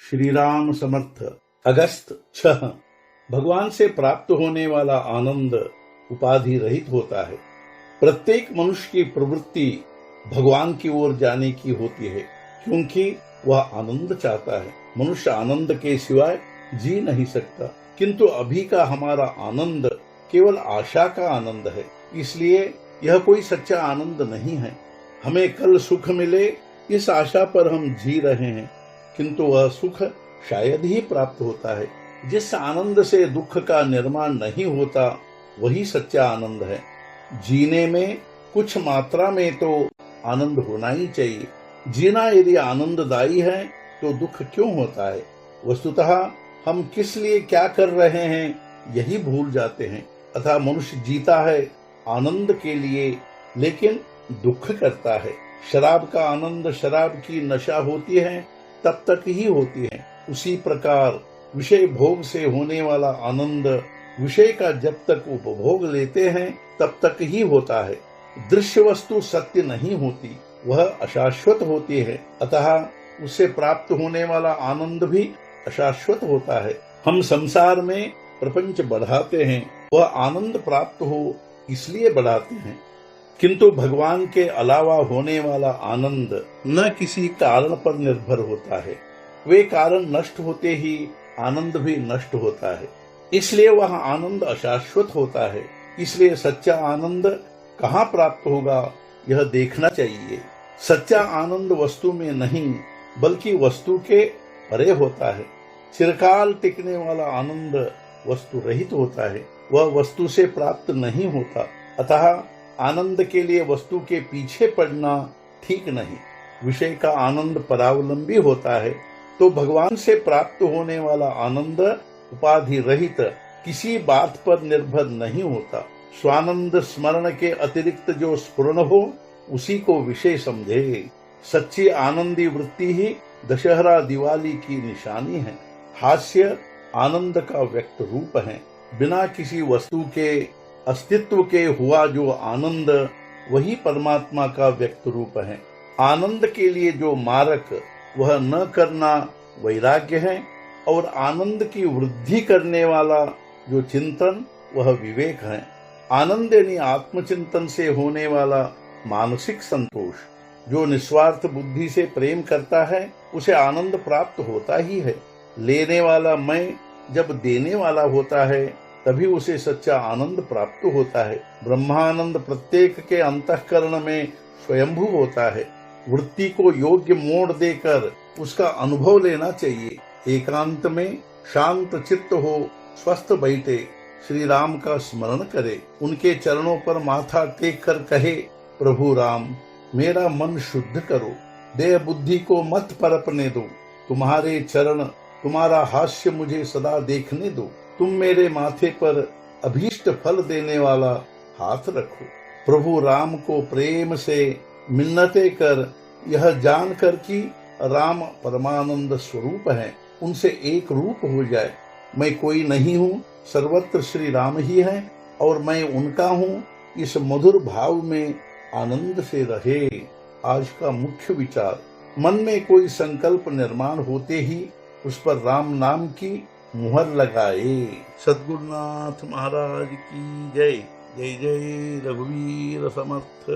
श्री राम समर्थ। अगस्त 6। भगवान से प्राप्त होने वाला आनंद उपाधि रहित होता है। प्रत्येक मनुष्य की प्रवृत्ति भगवान की ओर जाने की होती है, क्योंकि वह आनंद चाहता है। मनुष्य आनंद के सिवाय जी नहीं सकता, किंतु अभी का हमारा आनंद केवल आशा का आनंद है, इसलिए यह कोई सच्चा आनंद नहीं है। हमें कल सुख मिले इस आशा पर हम जी रहे हैं, किंतु वह सुख शायद ही प्राप्त होता है। जिस आनंद से दुख का निर्माण नहीं होता वही सच्चा आनंद है। जीने में कुछ मात्रा में तो आनंद होना ही चाहिए। जीना यदि आनंददायी है तो दुख क्यों होता है? वस्तुतः हम किस लिए क्या कर रहे हैं यही भूल जाते हैं। अतः मनुष्य जीता है आनंद के लिए, लेकिन दुख करता है। शराब का आनंद शराब की नशा होती है तब तक ही होती है। उसी प्रकार विषय भोग से होने वाला आनंद विषय का जब तक उपभोग लेते हैं तब तक ही होता है। दृश्य वस्तु सत्य नहीं होती, वह अशाश्वत होती है, अतः उससे प्राप्त होने वाला आनंद भी अशाश्वत होता है। हम संसार में प्रपंच बढ़ाते हैं, वह आनंद प्राप्त हो इसलिए बढ़ाते हैं, किंतु भगवान के अलावा होने वाला आनंद न किसी कारण पर निर्भर होता है। वे कारण नष्ट होते ही आनंद भी नष्ट होता है, इसलिए वह आनंद अशाश्वत होता है। इसलिए सच्चा आनंद कहाँ प्राप्त होगा यह देखना चाहिए। सच्चा आनंद वस्तु में नहीं बल्कि वस्तु के परे होता है। चिरकाल टिकने वाला आनंद वस्तु रहित होता है, वह वस्तु से प्राप्त नहीं होता। अतः आनंद के लिए वस्तु के पीछे पड़ना ठीक नहीं। विषय का आनंद परावलंबी होता है, तो भगवान से प्राप्त होने वाला आनंद उपाधि रहित किसी बात पर निर्भर नहीं होता। स्वानंद स्मरण के अतिरिक्त जो स्फुरण हो उसी को विषय समझे। सच्ची आनंदी वृत्ति ही दशहरा दिवाली की निशानी है। हास्य आनंद का व्यक्त रूप है। बिना किसी वस्तु के अस्तित्व के हुआ जो आनंद वही परमात्मा का व्यक्त रूप है। आनंद के लिए जो मारक वह न करना वैराग्य है, और आनंद की वृद्धि करने वाला जो चिंतन वह विवेक है। आनंद यानी आत्मचिंतन से होने वाला मानसिक संतोष। जो निस्वार्थ बुद्धि से प्रेम करता है उसे आनंद प्राप्त होता ही है। लेने वाला मैं जब देने वाला होता है तभी उसे सच्चा आनंद प्राप्त होता है। ब्रह्मानंद प्रत्येक के अंतःकरण में स्वयंभू होता है। वृत्ति को योग्य मोड़ देकर उसका अनुभव लेना चाहिए। एकांत में शांत चित्त हो, स्वस्थ बैठे, श्री राम का स्मरण करे, उनके चरणों पर माथा टेक कर कहे, प्रभु राम मेरा मन शुद्ध करो, देह बुद्धि को मत परपने दो, तुम्हारे चरण तुम्हारा हास्य मुझे सदा देखने दो, तुम मेरे माथे पर अभीष्ट फल देने वाला हाथ रखो। प्रभु राम को प्रेम से मिन्नतें कर यह जानकर कि राम परमानंद स्वरूप है, उनसे एक रूप हो जाए। मैं कोई नहीं हूँ, सर्वत्र श्री राम ही है और मैं उनका हूँ, इस मधुर भाव में आनंद से रहे। आज का मुख्य विचार। मन में कोई संकल्प निर्माण होते ही उस पर राम नाम की मुहर लगाए। सद्गुरुनाथ महाराज की जय। जय जय रघुवीर समर्थ।